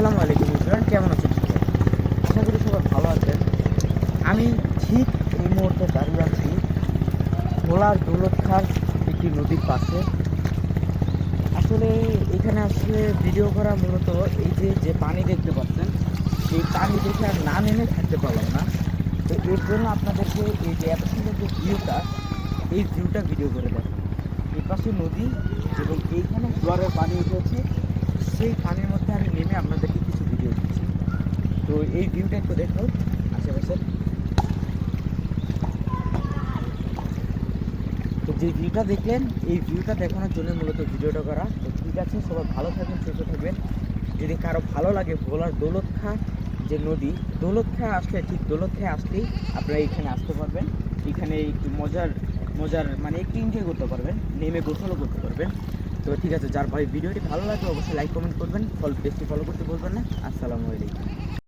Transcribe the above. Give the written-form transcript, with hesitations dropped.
আসসালামু আলাইকুম এভরিওয়ান, কেমন আছেন সবাই? আশা করি সবাই ভালো আছেন। আমি ঠিক এই মুহূর্তে দাঁড়িয়ে আছি ভোলার দৌলতখাঁর একটি নদীর পাশে। আসলে এখানে আসলে ভিডিও করা মূলত এই যে পানি দেখতে পাচ্ছেন, এই পানি দেখে আর না নেমে থাকতে পারলাম না। তো এর জন্য আপনাদেরকে এই যে এত সুন্দর যে ভিউটা, এই ভিউটা ভিডিও করে দেখাবো। এই পাশে নদী এবং এইখানে জোয়ারের পানি উঠেছে, সেই পানির মধ্যে আমি নেমে আপনাদেরকে কিছু ভিডিও দিচ্ছি। তো এই ভিউটা একটু দেখো আশেপাশে। তো যে ভিউটা দেখলেন, এই ভিউটা দেখানোর জন্য মূলত ভিডিওটা করা। তো ঠিক আছে, সবাই ভালো থাকবেন, সুস্থ থাকবেন। যদি কারো ভালো লাগে ভোলার দৌলতখাঁ যে নদী, দৌলতখাঁ আসলে ঠিক দৌলতখাঁ আসলেই আপনারা এখানে আসতে পারবেন। এখানে একটু মজার মজার মানে একটু এনজয় করতে পারবেন, নেমে গোসলও করতে পারবেন। তো ঠিক আছে, যার ভাই ভিডিওটি ভালো লাগবে অবশ্যই লাইক কমেন্ট করবেন, বেশি ফলো করতে বলবেন না। আসসালামু আলাইকুম।